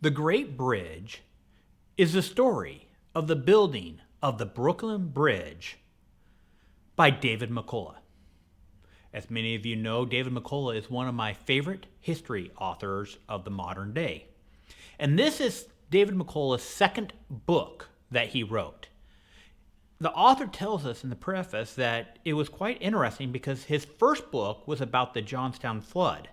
The Great Bridge is the story of the building of the Brooklyn Bridge by David McCullough. As many of you know, David McCullough is one of my favorite history authors of the modern day. And this is David McCullough's second book that he wrote. The author tells us in the preface that it was quite interesting because his first book was about the Johnstown flood.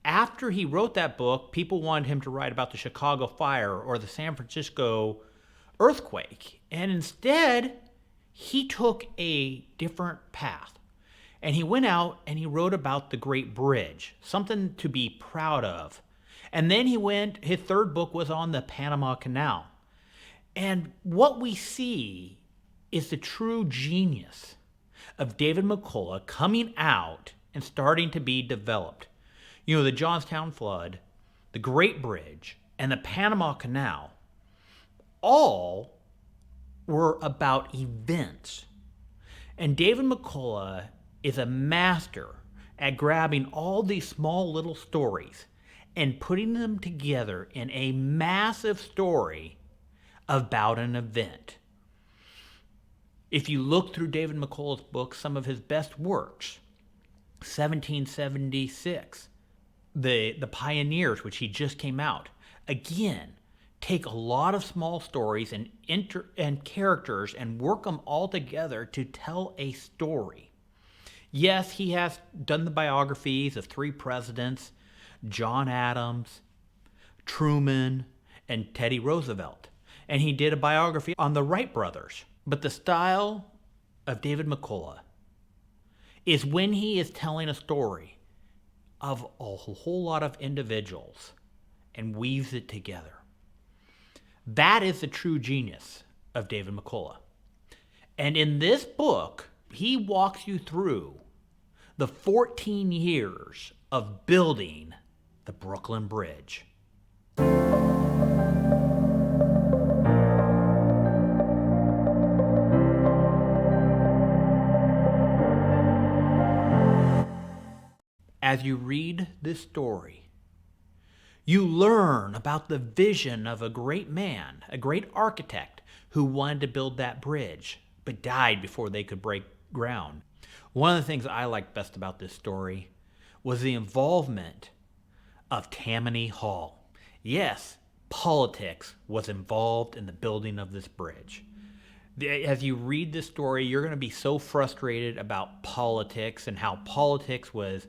After he wrote that book, people wanted him to write about the Chicago fire or the San Francisco earthquake. And instead, he took a different path. And he went out and he wrote about the Great Bridge, something to be proud of. And then his third book was on the Panama Canal. And what we see is the true genius of David McCullough coming out and starting to be developed. You know, the Johnstown flood, the Great Bridge, and the Panama Canal all were about events. And David McCullough is a master at grabbing all these small little stories and putting them together in a massive story about an event. If you look through David McCullough's books, some of his best works, 1776, the Pioneers, which he just came out, again, take a lot of small stories and characters and work them all together to tell a story. Yes, he has done the biographies of 3 presidents, John Adams, Truman, and Teddy Roosevelt. And he did a biography on the Wright brothers. But the style of David McCullough is when he is telling a story of a whole lot of individuals and weaves it together. That is the true genius of David McCullough. And in this book, he walks you through the 14 years of building the Brooklyn Bridge. As you read this story, you learn about the vision of a great man, a great architect who wanted to build that bridge, but died before they could break ground. One of the things I liked best about this story was the involvement of Tammany Hall. Yes, politics was involved in the building of this bridge. As you read this story, you're going to be so frustrated about politics and how politics was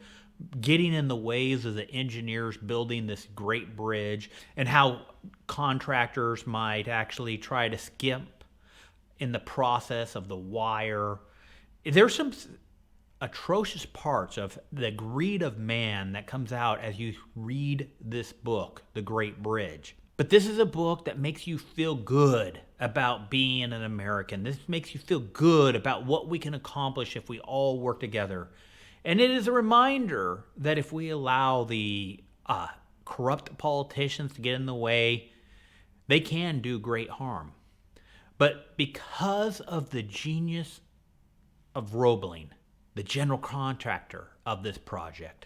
getting in the ways of the engineers building this great bridge, and how contractors might actually try to skimp in the process of the wire. There's some atrocious parts of the greed of man that comes out as you read this book, The Great Bridge. But this is a book that makes you feel good about being an American. This makes you feel good about what we can accomplish if we all work together. And it is a reminder that if we allow the corrupt politicians to get in the way, they can do great harm. But because of the genius of Roebling, the general contractor of this project,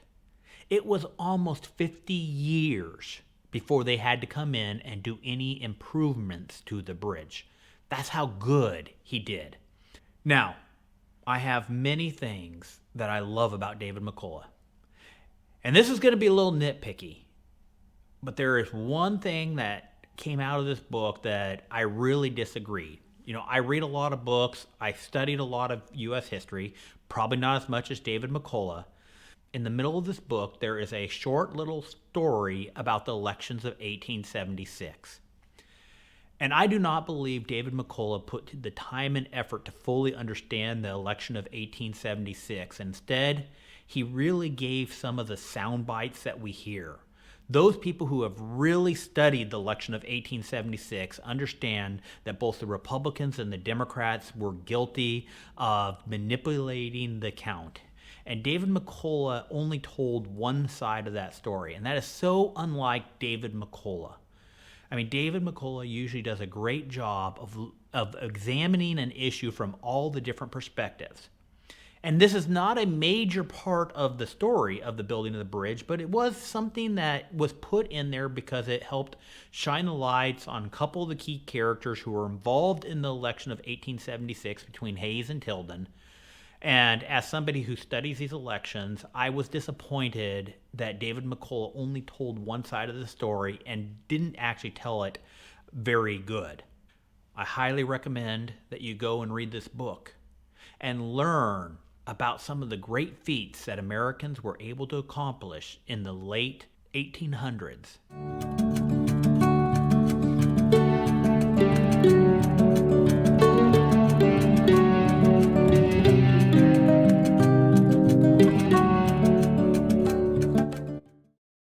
it was almost 50 years before they had to come in and do any improvements to the bridge. That's how good he did. Now, I have many things that I love about David McCullough. And this is going to be a little nitpicky, but there is one thing that came out of this book that I really disagree. You know, I read a lot of books. I studied a lot of U.S. history, probably not as much as David McCullough. In the middle of this book, there is a short little story about the elections of 1876. And I do not believe David McCullough put the time and effort to fully understand the election of 1876. Instead, he really gave some of the sound bites that we hear. Those people who have really studied the election of 1876 understand that both the Republicans and the Democrats were guilty of manipulating the count. And David McCullough only told one side of that story, and that is so unlike David McCullough. I mean, David McCullough usually does a great job of examining an issue from all the different perspectives. And this is not a major part of the story of the building of the bridge, but it was something that was put in there because it helped shine the lights on a couple of the key characters who were involved in the election of 1876 between Hayes and Tilden. And as somebody who studies these elections, I was disappointed that David McCullough only told one side of the story and didn't actually tell it very good. I highly recommend that you go and read this book and learn about some of the great feats that Americans were able to accomplish in the late 1800s.